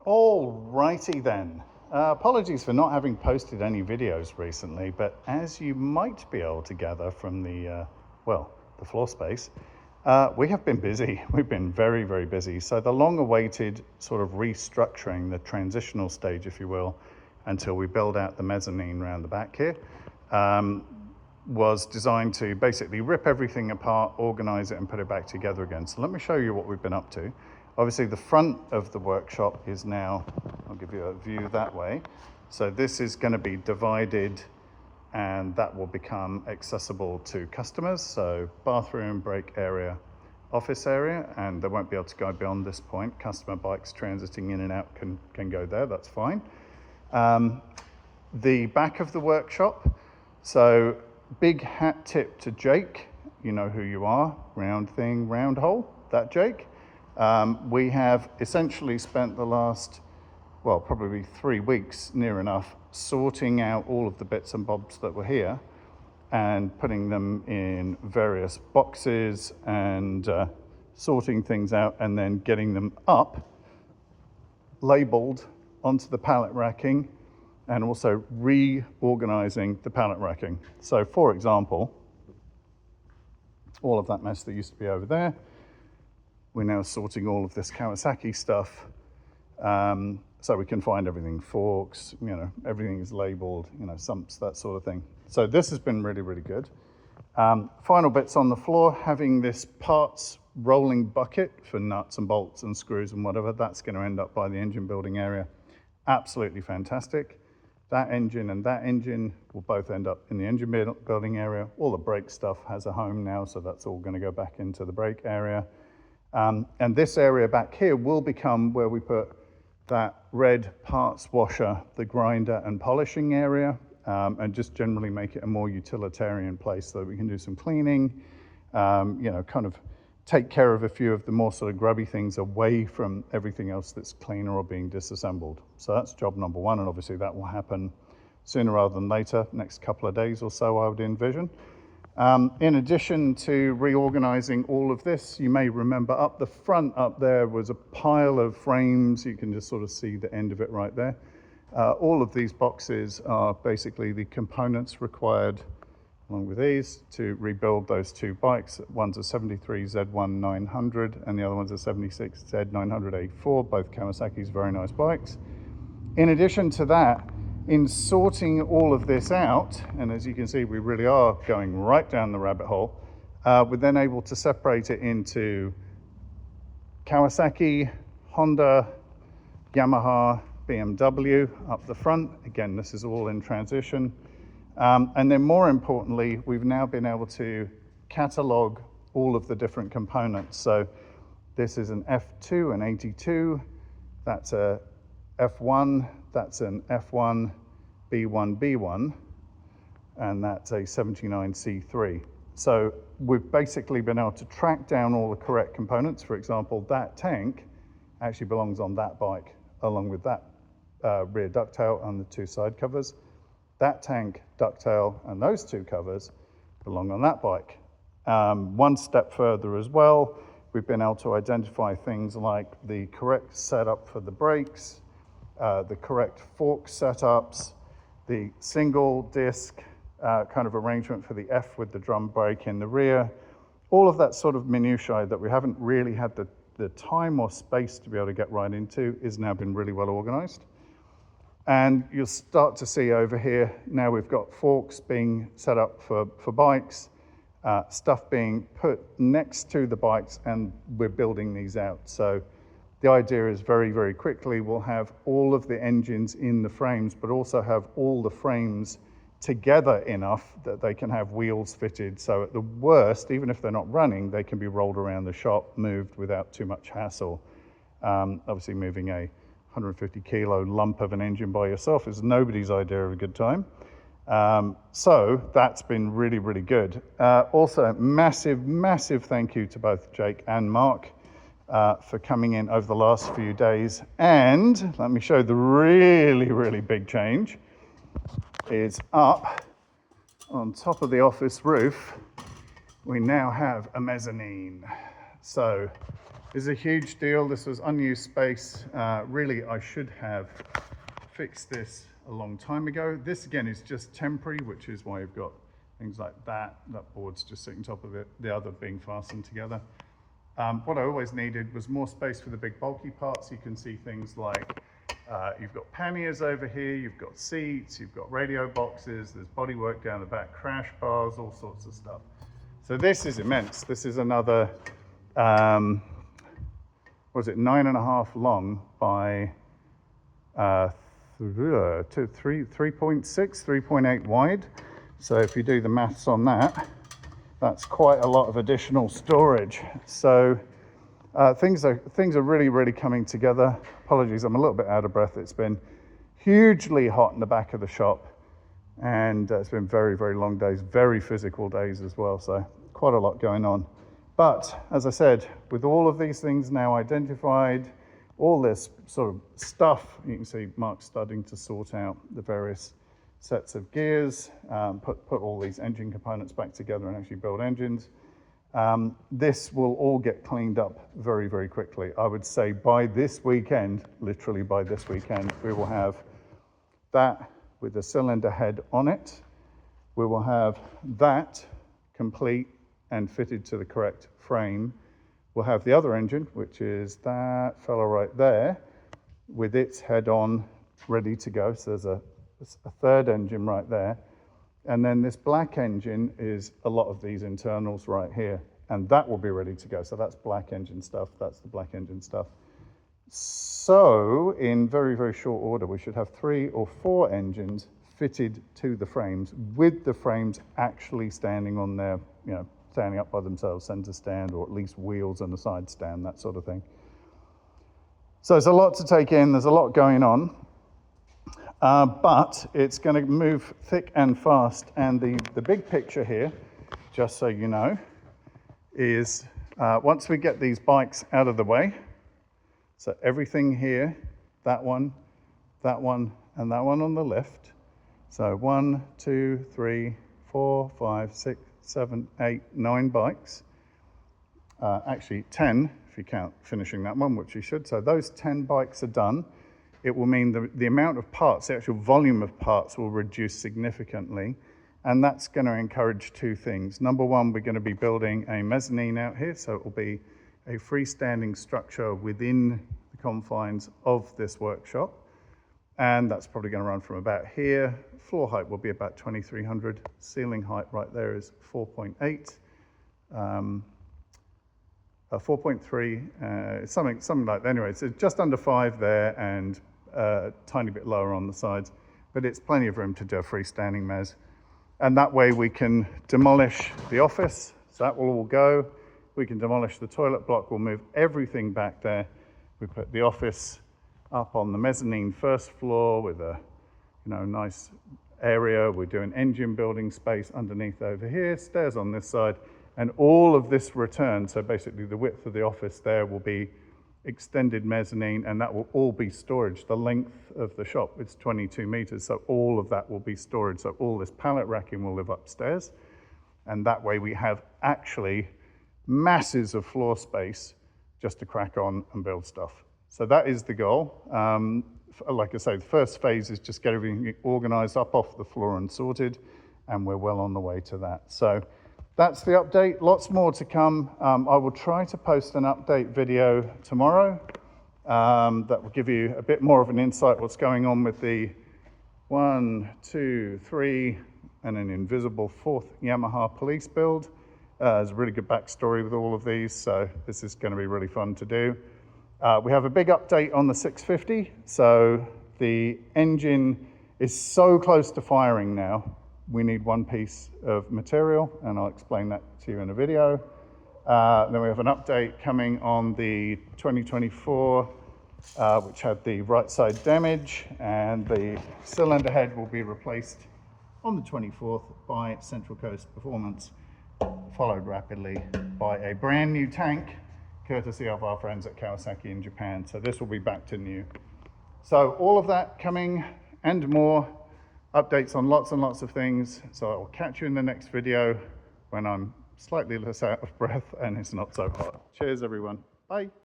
Alrighty then. Apologies for not having posted any videos recently, but as you might be able to gather from the floor space, we have been busy. We've been very, very busy. So the long-awaited sort of restructuring, the transitional stage, if you will, until we build out the mezzanine around the back here, was designed to basically rip everything apart, organize it, and put it back together again. So let me show you what we've been up to. Obviously, the front of the workshop is now, I'll give you a view that way. So this is going to be divided, and that will become accessible to customers. So bathroom, break area, office area, and they won't be able to go beyond this point. Customer bikes transiting in and out can go there, that's fine. The back of the workshop, so big hat tip to Jake. You know who you are, round thing, round hole, that Jake. We have essentially spent the last, probably 3 weeks, near enough, sorting out all of the bits and bobs that were here and putting them in various boxes and sorting things out and then getting them up, labeled onto the pallet racking, and also reorganizing the pallet racking. So for example, all of that mess that used to be over there, we're now sorting all of this Kawasaki stuff, so we can find everything, forks, everything is labeled, sumps, that sort of thing. So this has been really, really good. Final bits on the floor, having this parts rolling bucket for nuts and bolts and screws and whatever, that's going to end up by the engine building area. Absolutely fantastic. That engine and that engine will both end up in the engine building area. All the brake stuff has a home now, so that's all going to go back into the brake area. And this area back here will become where we put that red parts washer, the grinder and polishing area, and just generally make it a more utilitarian place so that we can do some cleaning, kind of take care of a few of the more sort of grubby things away from everything else that's cleaner or being disassembled. So that's job number one, and obviously that will happen sooner rather than later, next couple of days or so, I would envision. In addition to reorganizing all of this, you may remember up the front up there was a pile of frames. You can just sort of see the end of it right there. All of these boxes are basically the components required, along with these, to rebuild those two bikes. One's a 73 Z1 900 and the other one's a 76 Z 900A4, both Kawasaki's very nice bikes. In addition to that, in sorting all of this out, and as you can see, we really are going right down the rabbit hole, we're then able to separate it into Kawasaki, Honda, Yamaha, BMW up the front. Again, this is all in transition. And then more importantly, we've now been able to catalog all of the different components. So this is an F2, an 82, that's a F1, that's an F1 B1B1, and that's a 79C3. So we've basically been able to track down all the correct components. For example, that tank actually belongs on that bike, along with that rear ducktail and the two side covers. That tank, ducktail, and those two covers belong on that bike. One step further as well, we've been able to identify things like the correct setup for the brakes, the correct fork setups, the single disc kind of arrangement for the F with the drum brake in the rear. All of that sort of minutiae that we haven't really had the time or space to be able to get right into is now been really well organized. And you'll start to see over here, now we've got forks being set up for bikes, stuff being put next to the bikes, and we're building these out. So the idea is very, very quickly we'll have all of the engines in the frames, but also have all the frames together enough that they can have wheels fitted. So at the worst, even if they're not running, they can be rolled around the shop, moved without too much hassle. Obviously moving a 150 kilo lump of an engine by yourself is nobody's idea of a good time. So that's been really, really good. Also, massive thank you to both Jake and Mark for coming in over the last few days. And let me show the really, really big change is up on top of the office roof. We now have a mezzanine. So This is a huge deal. This was unused space. Really, I should have fixed this a long time ago. This again is just temporary, which is why you've got things like that. That board's just sitting on top of it, the other being fastened together. What I always needed was more space for the big bulky parts. You can see things like you've got panniers over here, you've got seats, you've got radio boxes, there's bodywork down the back, crash bars, all sorts of stuff. So this is immense. This is another, what was it, 9.5 long by 3.6, 3.8 wide. So if you do the maths on that, that's quite a lot of additional storage. So things are really coming together. Apologies, I'm a little bit out of breath. It's been hugely hot in the back of the shop, and it's been very long days, very physical days as well. So quite a lot going on. But as I said, with all of these things now identified, all this sort of stuff, you can see Mark's starting to sort out the various sets of gears, put all these engine components back together and actually build engines. This will all get cleaned up very quickly. I would say by this weekend, literally by this weekend, we will have that with the cylinder head on it. We will have that complete and fitted to the correct frame. We'll have the other engine, which is that fellow right there, with its head on, ready to go. So there's a third engine right there. And then this black engine is a lot of these internals right here, and that will be ready to go. So that's black engine stuff, that's the black engine stuff. So in very short order, we should have 3 or 4 engines fitted to the frames, with the frames actually standing on their, standing up by themselves, center stand, or at least wheels and a side stand, that sort of thing. So it's a lot to take in, there's a lot going on. But it's going to move thick and fast, and the big picture here, just so you know, is once we get these bikes out of the way, so everything here, that one, and that one on the left, so 1, 2, 3, 4, 5, 6, 7, 8, 9 bikes, actually 10 if you count finishing that one, which you should, so those 10 bikes are done. It will mean the amount of parts, the actual volume of parts will reduce significantly. And that's going to encourage 2 things. Number one, we're going to be building a mezzanine out here. So it will be a freestanding structure within the confines of this workshop. And that's probably going to run from about here. Floor height will be about 2,300. Ceiling height right there is 4.8. 4.3, something like that. Anyway, so just under 5 there, and a tiny bit lower on the sides, but it's plenty of room to do a freestanding mezz. And that way we can demolish the office, so that will all go. We can demolish the toilet block, we'll move everything back there. We put the office up on the mezzanine first floor with a nice area. We're doing engine building space underneath over here, stairs on this side. And all of this return, so basically the width of the office there will be extended mezzanine, and that will all be storage. The length of the shop is 22 meters, so all of that will be storage. So all this pallet racking will live upstairs. And that way we have actually masses of floor space just to crack on and build stuff. So that is the goal. Like I say, the first phase is just get everything organized up off the floor and sorted, and we're well on the way to that. So that's the update, lots more to come. I will try to post an update video tomorrow that will give you a bit more of an insight what's going on with the 1, 2, 3, and an invisible 4th Yamaha police build. There's a really good backstory with all of these, so this is going to be really fun to do. We have a big update on the 650, so the engine is so close to firing now. We need one piece of material, and I'll explain that to you in a video. Then we have an update coming on the 2024, which had the right side damage, and the cylinder head will be replaced on the 24th by Central Coast Performance, followed rapidly by a brand new tank, courtesy of our friends at Kawasaki in Japan. So this will be back to new. So all of that coming and more. Updates on lots and lots of things. So I'll catch you in the next video when I'm slightly less out of breath and it's not so hot. Cheers, everyone. Bye.